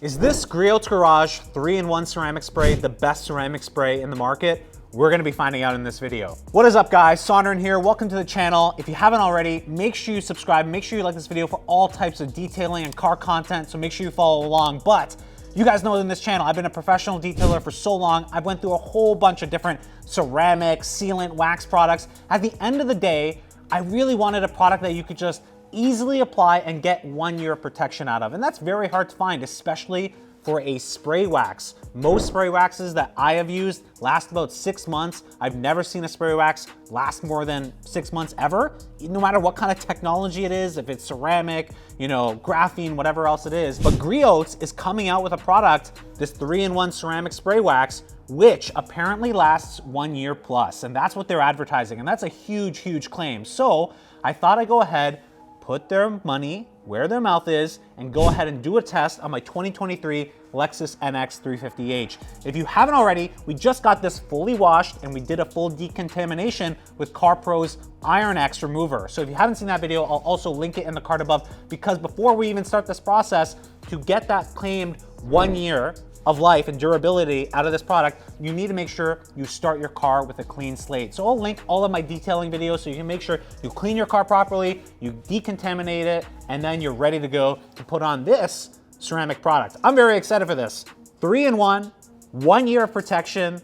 Is this Griots Garage 3-in-1 ceramic spray the best ceramic spray in the market? We're gonna be finding out in this video. What is up guys, Sonduren here, welcome to the channel. If you haven't already, make sure you subscribe, make sure you like this video for all types of detailing and car content, so make sure you follow along. But you guys know in this channel, I've been a professional detailer for so long. I've went through a whole bunch of different ceramic, sealant, wax products. At the end of the day, I really wanted a product that you could just easily apply and get 1 year of protection out of. And that's very hard to find, especially for a spray wax. Most spray waxes that I have used last about 6 months. I've never seen a spray wax last more than 6 months ever, no matter what kind of technology it is, if it's ceramic, you know, graphene, whatever else it is. But Griots is coming out with a product, this 3-in-1 ceramic spray wax, which apparently lasts 1 year plus. And that's what they're advertising. And that's a huge, huge claim. So I thought I'd go ahead, put their money where their mouth is, and go ahead and do a test on my 2023 Lexus NX 350h. If you haven't already, we just got this fully washed and we did a full decontamination with CarPro's Iron X remover. So if you haven't seen that video, I'll also link it in the card above, because before we even start this process, to get that claimed 1 year of life and durability out of this product, you need to make sure you start your car with a clean slate. So I'll link all of my detailing videos so you can make sure you clean your car properly, you decontaminate it, and then you're ready to go to put on this ceramic product. I'm very excited for this. 3-in-1, 1 year of protection.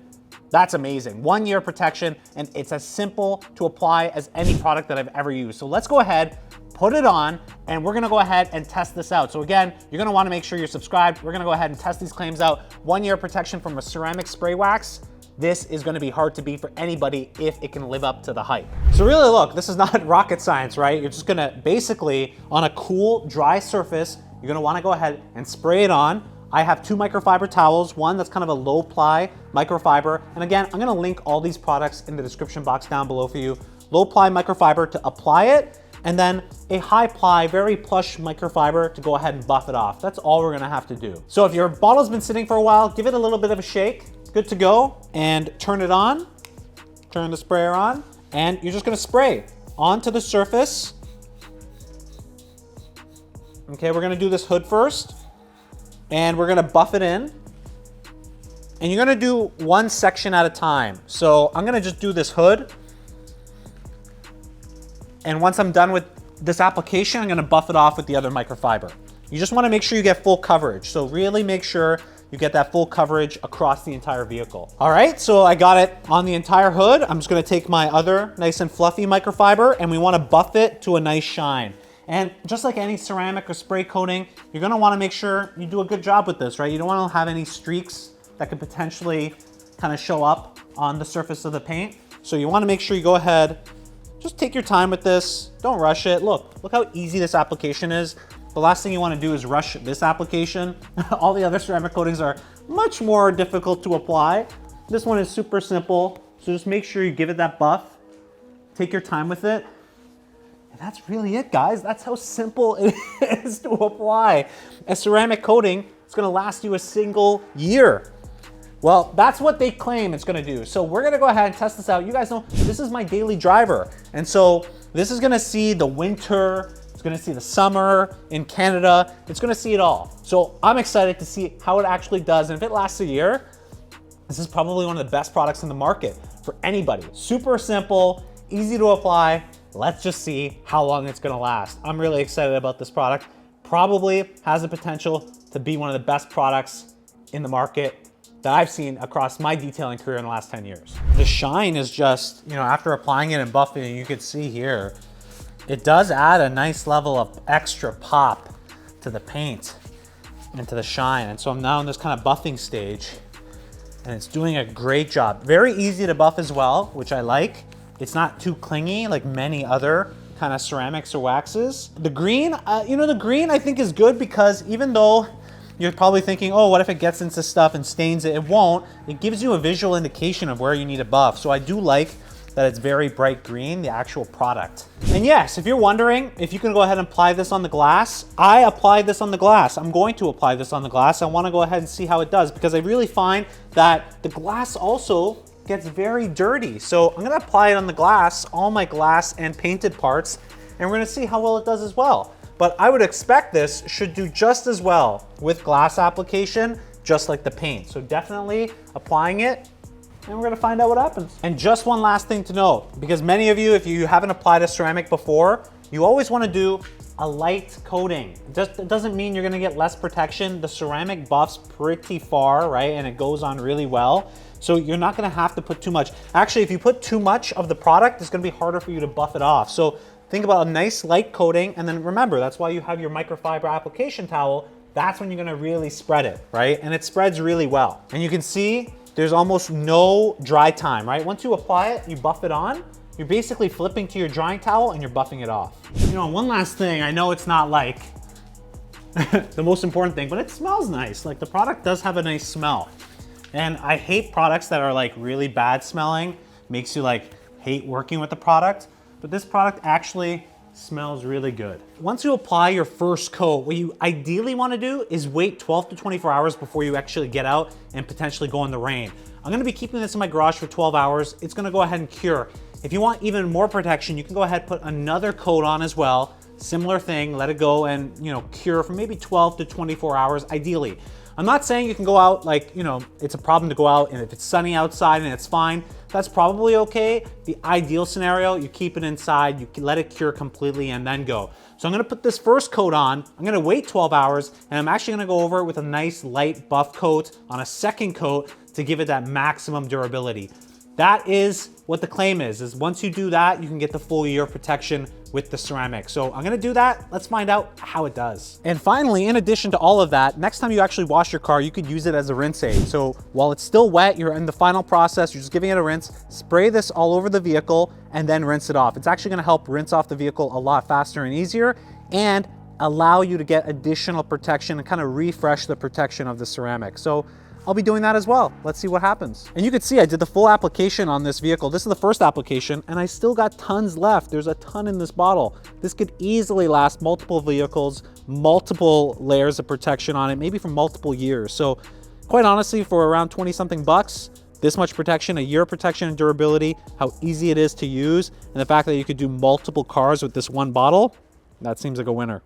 That's amazing. 1 year of protection, and it's as simple to apply as any product that I've ever used. So let's go ahead, put it on, and we're gonna go ahead and test this out. So again, you're gonna wanna make sure you're subscribed. We're gonna go ahead and test these claims out. 1 year protection from a ceramic spray wax. This is gonna be hard to beat for anybody if it can live up to the hype. So really look, this is not rocket science, right? You're just gonna basically, on a cool, dry surface, you're gonna wanna go ahead and spray it on. I have 2 microfiber towels, one that's kind of a low ply microfiber. And again, I'm gonna link all these products in the description box down below for you. Low ply microfiber to apply it, and then a high ply, very plush microfiber to go ahead and buff it off. That's all we're gonna have to do. So if your bottle's been sitting for a while, give it a little bit of a shake. Good to go. And turn it on, turn the sprayer on, and you're just gonna spray onto the surface. Okay, we're gonna do this hood first, and we're gonna buff it in. And you're gonna do one section at a time. So I'm gonna just do this hood. And once I'm done with this application, I'm gonna buff it off with the other microfiber. You just wanna make sure you get full coverage. So really make sure you get that full coverage across the entire vehicle. All right, so I got it on the entire hood. I'm just gonna take my other nice and fluffy microfiber, and we wanna buff it to a nice shine. And just like any ceramic or spray coating, you're gonna wanna make sure you do a good job with this, right? You don't wanna have any streaks that could potentially kind of show up on the surface of the paint. So you wanna make sure you go ahead, just take your time with this. Don't rush it. Look how easy this application is. The last thing you want to do is rush this application. All the other ceramic coatings are much more difficult to apply. This one is super simple. So just make sure you give it that buff. Take your time with it. And that's really it, guys. That's how simple it is to apply. A ceramic coating is going to last you a single year. Well, that's what they claim it's gonna do. So we're gonna go ahead and test this out. You guys know this is my daily driver. And so this is gonna see the winter, it's gonna see the summer in Canada, it's gonna see it all. So I'm excited to see how it actually does. And if it lasts a year, this is probably one of the best products in the market for anybody. Super simple, easy to apply. Let's just see how long it's gonna last. I'm really excited about this product. Probably has the potential to be one of the best products in the market that I've seen across my detailing career in the last 10 years. The shine is just, you know, after applying it and buffing it, you can see here, it does add a nice level of extra pop to the paint and to the shine. And so I'm now in this kind of buffing stage, and it's doing a great job. Very easy to buff as well, which I like. It's not too clingy like many other kind of ceramics or waxes. The green, you know, the green I think is good, because even though you're probably thinking, oh, what if it gets into stuff and stains it? It won't. It gives you a visual indication of where you need a buff. So I do like that it's very bright green, the actual product. And yes, if you're wondering if you can go ahead and apply this on the glass, I applied this on the glass. I'm going to apply this on the glass. I wanna go ahead and see how it does, because I really find that the glass also gets very dirty. So I'm gonna apply it on the glass, all my glass and painted parts, and we're gonna see how well it does as well. but I would expect this should do just as well with glass application, just like the paint. So definitely applying it, and we're gonna find out what happens. And just one last thing to note, because many of you, if you haven't applied a ceramic before, you always wanna do a light coating. It doesn't mean you're gonna get less protection. The ceramic buffs pretty far, right? And it goes on really well. So you're not gonna have to put too much. Actually, if you put too much of the product, it's gonna be harder for you to buff it off. So think about a nice light coating, and then remember, that's why you have your microfiber application towel. That's when you're gonna really spread it, right? And it spreads really well. And you can see there's almost no dry time, right? Once you apply it, you buff it on, you're basically flipping to your drying towel and you're buffing it off. You know, one last thing, I know it's not like the most important thing, but it smells nice. Like the product does have a nice smell. And I hate products that are like really bad smelling, makes you like hate working with the product, but this product actually smells really good. Once you apply your first coat, what you ideally wanna do is wait 12 to 24 hours before you actually get out and potentially go in the rain. I'm gonna be keeping this in my garage for 12 hours. It's gonna go ahead and cure. If you want even more protection, you can go ahead and put another coat on as well. Similar thing, let it go and cure for maybe 12 to 24 hours, ideally. I'm not saying you can go out like, it's a problem to go out and if it's sunny outside and it's fine, that's probably okay. The ideal scenario, you keep it inside, you can let it cure completely and then go. So I'm gonna put this first coat on, I'm gonna wait 12 hours, and I'm actually gonna go over it with a nice light buff coat on a second coat to give it that maximum durability. That is what the claim is once you do that, you can get the full year of protection with the ceramic. So I'm gonna do that. Let's find out how it does. And finally, in addition to all of that, next time you actually wash your car, you could use it as a rinse aid. So while it's still wet, you're in the final process, you're just giving it a rinse, spray this all over the vehicle and then rinse it off. It's actually gonna help rinse off the vehicle a lot faster and easier and allow you to get additional protection and kind of refresh the protection of the ceramic. So I'll be doing that as well. Let's see what happens. And you can see I did the full application on this vehicle. This is the first application and I still got tons left. There's a ton in this bottle. This could easily last multiple vehicles, multiple layers of protection on it, maybe for multiple years. So quite honestly, for around 20 something bucks, this much protection, a year of protection and durability, how easy it is to use, and the fact that you could do multiple cars with this one bottle, that seems like a winner.